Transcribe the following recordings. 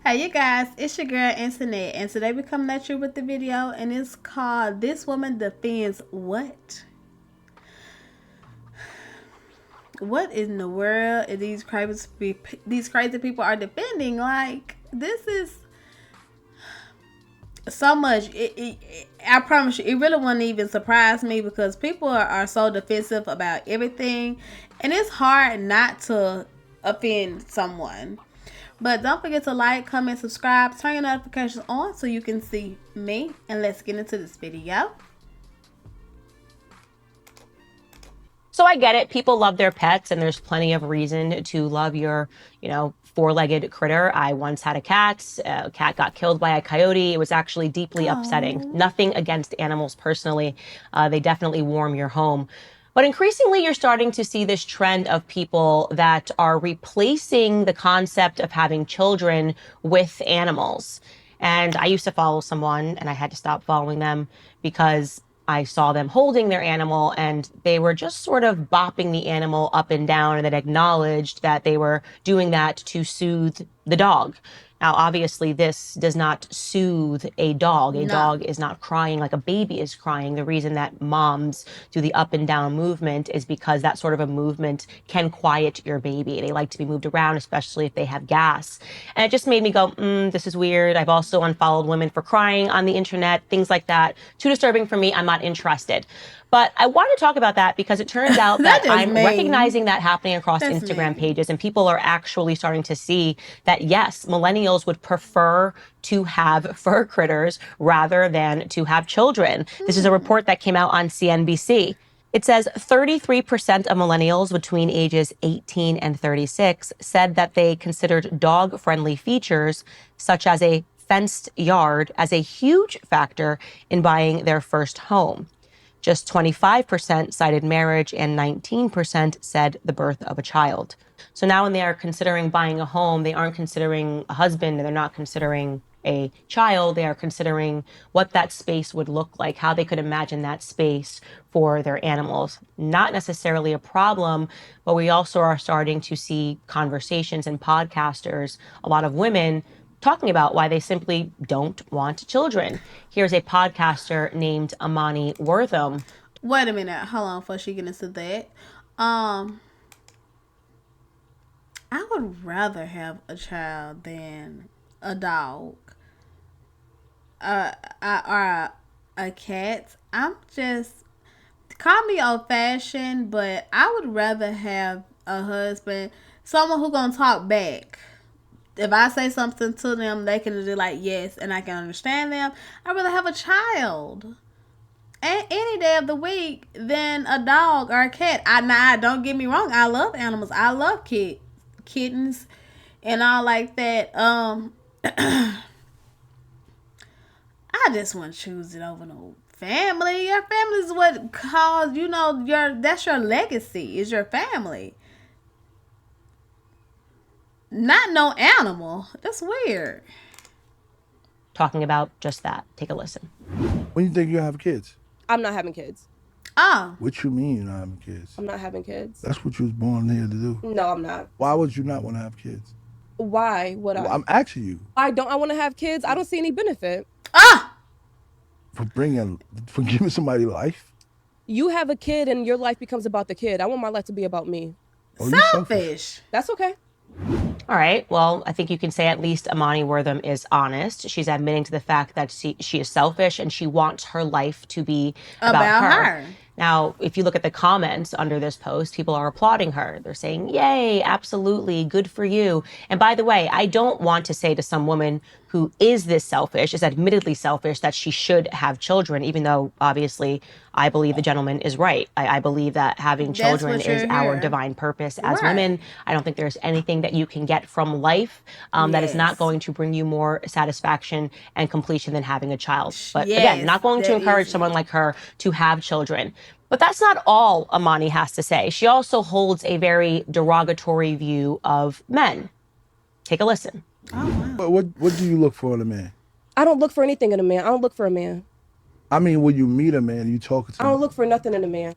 Hey you guys, it's your girl Internet, and today we're coming at you with the video, and it's called "This Woman Defends What." What in the world are these crazy people are defending? Like, this is so much. I promise you, it really wouldn't even surprise me because people are so defensive about everything, and it's hard not to offend someone. But don't forget to like, comment, subscribe, turn your notifications on so you can see me. And let's get into this video. So I get it. People love their pets, and there's plenty of reason to love your, four-legged critter. I once had a cat. A cat got killed by a coyote. It was actually deeply upsetting. Oh. Nothing against animals personally. They definitely warm your home. But increasingly, you're starting to see this trend of people that are replacing the concept of having children with animals. And I used to follow someone, and I had to stop following them because I saw them holding their animal and they were just sort of bopping the animal up and down, and then acknowledged that they were doing that to soothe the dog. Now, obviously, this does not soothe a dog. A No. dog is not crying like a baby is crying. The reason that moms do the up and down movement is because that sort of a movement can quiet your baby. They like to be moved around, especially if they have gas. And it just made me go, this is weird. I've also unfollowed women for crying on the internet, things like that. Too disturbing for me. I'm not interested. But I wanted to talk about that because it turns out that I'm recognizing that happening across That's Instagram mean. pages, and people are actually starting to see that, yes, millennials would prefer to have fur critters rather than to have children. This is a report that came out on CNBC. It says 33% of millennials between ages 18 and 36 said that they considered dog-friendly features, such as a fenced yard, as a huge factor in buying their first home. Just 25% cited marriage, and 19% said the birth of a child. So now when they are considering buying a home, they aren't considering a husband, and they're not considering a child. They are considering what that space would look like, how they could imagine that space for their animals. Not necessarily a problem, but we also are starting to see conversations and podcasters, a lot of women talking about why they simply don't want children. Here's a podcaster named Amani Wortham. Wait a minute. Hold on before she get into that. Um, I would rather have a child than a dog. Or a cat. I'm just, call me old fashioned, but I would rather have a husband, someone who gonna talk back. If I say something to them, they can do like yes, and I can understand them. I'd rather have a child any day of the week than a dog or a cat. Now, don't get me wrong. I love animals. I love kittens, and all like that. I just want to choose it over no family. Your family is what caused, that's your legacy, is your family. Not no animal. That's weird. Talking about just that. Take a listen. When you think you'll have kids? I'm not having kids. Oh. What you mean you're not having kids? I'm not having kids. That's what you was born here to do. No, I'm not. Why would you not want to have kids? Why would I? I'm asking you. Why don't I want to have kids? I don't see any benefit. Ah! For giving somebody life? You have a kid and your life becomes about the kid. I want my life to be about me. Oh, you Selfish. That's okay. All right. Well, I think you can say at least Amani Wortham is honest. She's admitting to the fact that she is selfish and she wants her life to be about her. Now, if you look at the comments under this post, people are applauding her. They're saying, yay, absolutely, good for you. And by the way, I don't want to say to some woman who is this selfish, is admittedly selfish, that she should have children, even though obviously I believe the gentleman is right. I believe that having children is our divine purpose as women. I don't think there's anything that you can get from life that is not going to bring you more satisfaction and completion than having a child. But again, not going to encourage someone like her to have children. But that's not all Amani has to say. She also holds a very derogatory view of men. Take a listen. Oh, wow. What do you look for in a man? I don't look for anything in a man. I don't look for a man. I mean, when you meet a man, you talk to him. I don't look for nothing in a man.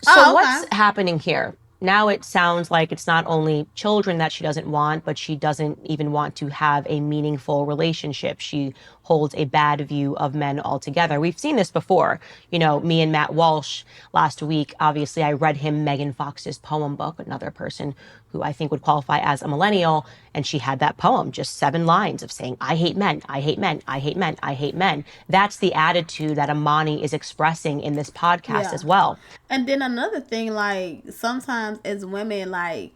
So what's happening here? now it sounds like it's not only children that she doesn't want, but she doesn't even want to have a meaningful relationship. She holds a bad view of men altogether. We've seen this before. You know, me and Matt Walsh last week, obviously, I read him Megan Fox's poem book, another person who I think would qualify as a millennial. And she had that poem, just 7 lines of saying, I hate men, I hate men, I hate men, I hate men. That's the attitude that Amani is expressing in this podcast as well. And then another thing, like, sometimes as women, like,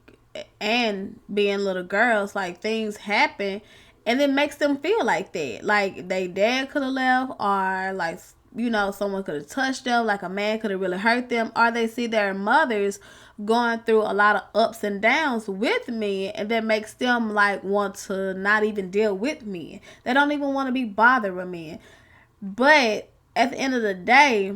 and being little girls, like, things happen and it makes them feel like that. Like, they dad could have left, or, like, you know, someone could have touched them, like a man could have really hurt them, or they see their mothers going through a lot of ups and downs with me, and that makes them, like, want to not even deal with me. They don't even want to be bothered with me. But at the end of the day,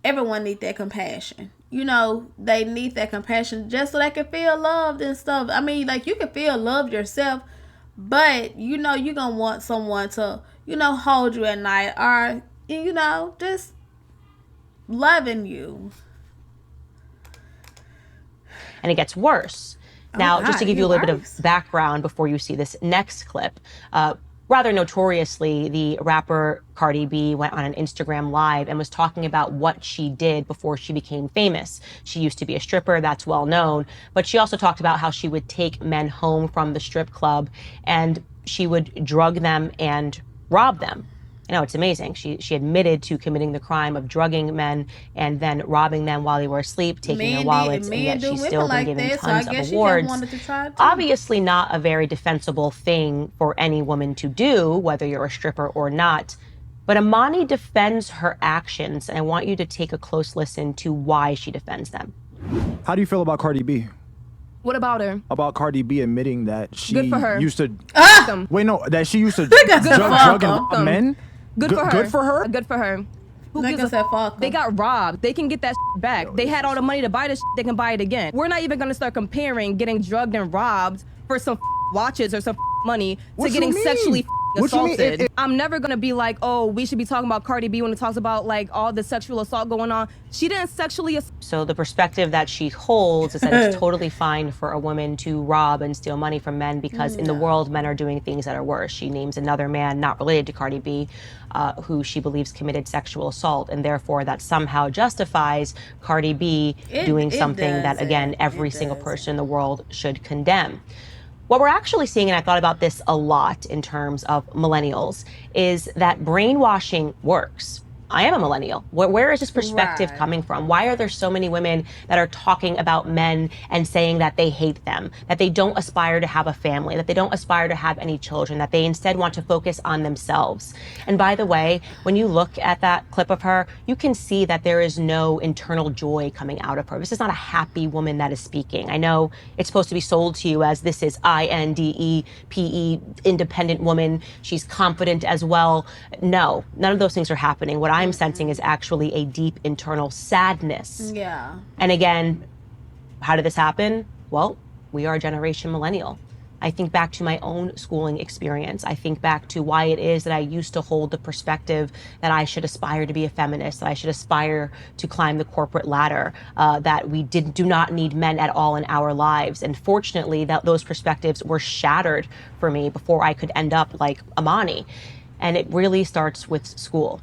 everyone needs that compassion. You know, they need that compassion just so they can feel loved and stuff. I mean, like, you can feel loved yourself, but, you know, you're going to want someone to, you know, hold you at night, or, you know, just loving you. And it gets worse. Now, just to give you a little bit of background before you see this next clip, rather notoriously, the rapper Cardi B went on an Instagram Live and was talking about what she did before she became famous. She used to be a stripper, that's well known, but she also talked about how she would take men home from the strip club and she would drug them and rob them. You know, it's amazing. She admitted to committing the crime of drugging men and then robbing them while they were asleep, taking their wallets, and yet she's still been given tons of awards. Obviously not a very defensible thing for any woman to do, whether you're a stripper or not. But Amani defends her actions, and I want you to take a close listen to why she defends them. How do you feel about Cardi B? What about her? About Cardi B admitting that she Good for her. used to... Wait, no, that she used to drug men? Good for her. Good for her? Good for her. Who like gives a They got robbed. They can get that back. They had all the money to buy this. They can buy it again. We're not even going to start comparing getting drugged and robbed for some watches or some money to getting sexually assaulted. I'm never going to be like, oh, we should be talking about Cardi B when it talks about, like, all the sexual assault going on. She didn't sexually assault. So the perspective that she holds is that it's totally fine for a woman to rob and steal money from men because in the world, men are doing things that are worse. She names another man not related to Cardi B who she believes committed sexual assault, and therefore that somehow justifies Cardi B doing something that, again, every single person in the world should condemn. What we're actually seeing, and I thought about this a lot in terms of millennials, is that brainwashing works. I am a millennial. Where is this perspective coming from? Why are there so many women that are talking about men and saying that they hate them, that they don't aspire to have a family, that they don't aspire to have any children, that they instead want to focus on themselves? And by the way, when you look at that clip of her, you can see that there is no internal joy coming out of her. This is not a happy woman that is speaking. I know it's supposed to be sold to you as this is INDEPE, independent woman. She's confident as well. No, none of those things are happening. What I'm sensing is actually a deep internal sadness. Yeah. And again, how did this happen? Well, we are Generation Millennial. I think back to my own schooling experience. I think back to why it is that I used to hold the perspective that I should aspire to be a feminist, that I should aspire to climb the corporate ladder, that we do not need men at all in our lives. And fortunately, those perspectives were shattered for me before I could end up like Amani. And it really starts with school.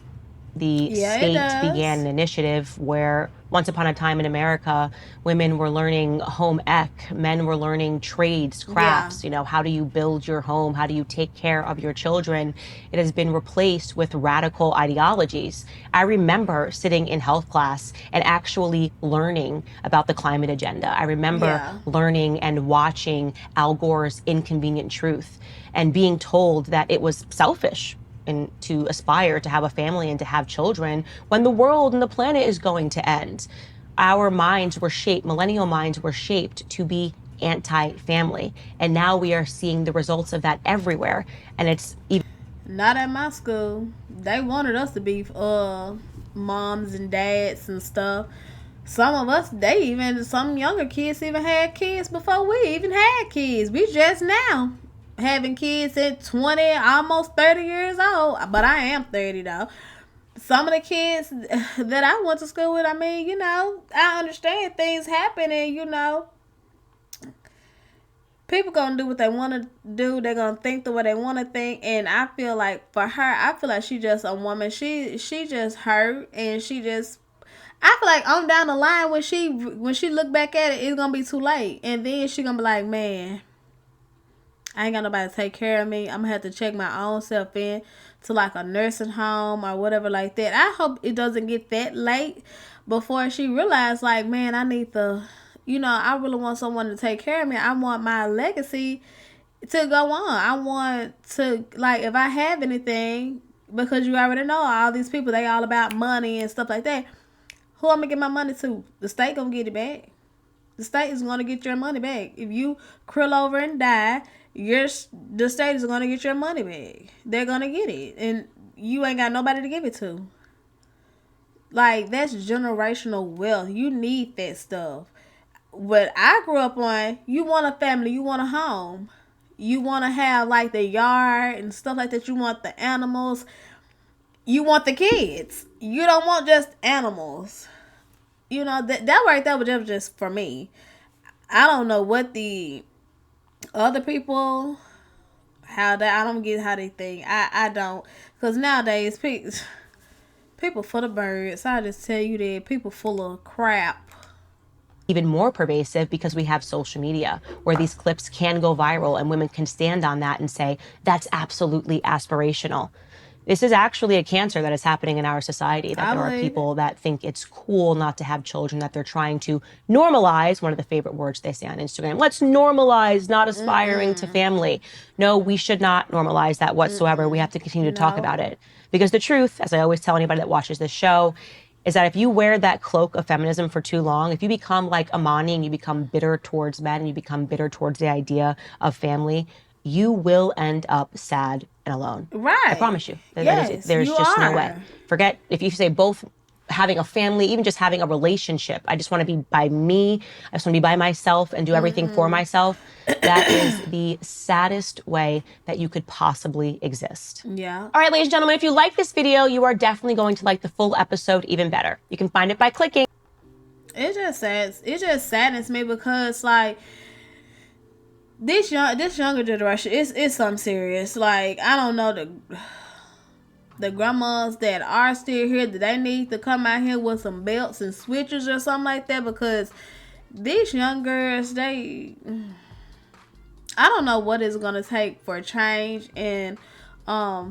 The state began an initiative where once upon a time in America, women were learning home ec, men were learning trades, crafts, you know, how do you build your home? How do you take care of your children? It has been replaced with radical ideologies. I remember sitting in health class and actually learning about the climate agenda. I remember learning and watching Al Gore's Inconvenient Truth and being told that it was selfish and to aspire to have a family and to have children when the world and the planet is going to end. Our minds were shaped, millennial minds were shaped to be anti-family. And now we are seeing the results of that everywhere. And it's even... Not at my school. They wanted us to be moms and dads and stuff. Some of us, some younger kids even had kids before we even had kids. We just now having kids at 20, almost 30 years old. But I am 30 though. some of the kids that I went to school with, I mean, you know, I understand things happen, and you know, people gonna do what they want to do. They're gonna think the way they want to think, and I feel like for her, I feel like she just a woman. She just hurt, and she just. I feel like on down the line when she look back at it, it's gonna be too late, and then she gonna be like, man, I ain't got nobody to take care of me. I'm gonna have to check my own self in to like a nursing home or whatever like that. I hope it doesn't get that late before she realize like, man, I need to, you know, I really want someone to take care of me. I want my legacy to go on. I want to, like, if I have anything, because you already know all these people, they all about money and stuff like that. Who I'm gonna get my money to? The state gonna get it back. The state is gonna get your money back. If you krill over and die, the state is gonna get your money back. They're gonna get it, and you ain't got nobody to give it to. Like, that's generational wealth. You need that stuff. What I grew up on, you want a family, you want a home, you want to have like the yard and stuff like that. You want the animals, you want the kids. You don't want just animals. You know, that right there was just for me. I don't know what the other people, how that, I don't get how they think. I don't, because nowadays people full of birds. I just tell you that people full of crap. Even more pervasive because we have social media where these clips can go viral and women can stand on that and say, that's absolutely aspirational. This is actually a cancer that is happening in our society, that there are people that think it's cool not to have children, that they're trying to normalize, one of the favorite words they say on Instagram, let's normalize not aspiring to family. No, we should not normalize that whatsoever. We have to continue to talk about it. Because the truth, as I always tell anybody that watches this show, is that if you wear that cloak of feminism for too long, if you become like Amani and you become bitter towards men and you become bitter towards the idea of family, you will end up sad and alone. Right. I promise you. Yes, there's just no way. Forget if you say both having a family, even just having a relationship. I just want to be by me. I just want to be by myself and do everything for myself. That is the saddest way that you could possibly exist. Yeah. All right, ladies and gentlemen, if you like this video, you are definitely going to like the full episode even better. You can find it by clicking. It just saddens me because like this younger generation, it's something serious. Like, I don't know, the grandmas that are still here, that they need to come out here with some belts and switches or something like that, because these young girls, I don't know what it's gonna take for a change in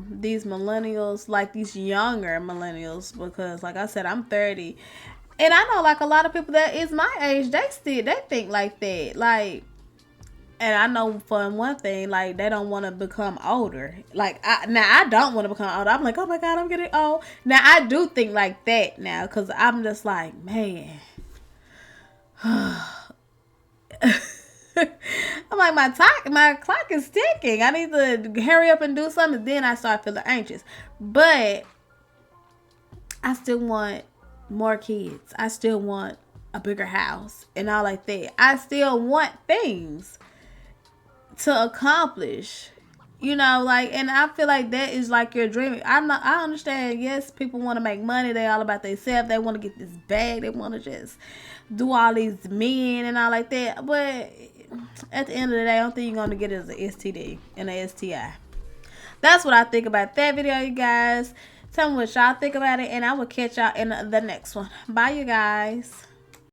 these millennials, like these younger millennials, because like I said, I'm 30, and I know like a lot of people that is my age, they think like that, like. And I know for one thing, like, they don't want to become older. Like, I don't want to become older. I'm like, oh my God, I'm getting old. Now, I do think like that now, because I'm just like, man. I'm like, my clock is ticking. I need to hurry up and do something. Then I start feeling anxious. But I still want more kids. I still want a bigger house and all like that. I still want things to accomplish, you know, like, and I feel like that is like your dream. I understand, yes, people want to make money, they all about themselves, they want to get this bag, they want to just do all these men and all like that, but at the end of the day, I don't think you're going to get it as an STD and an STI. That's what I think about that video, you guys. Tell me what y'all think about it, and I will catch y'all in the next one. Bye, you guys.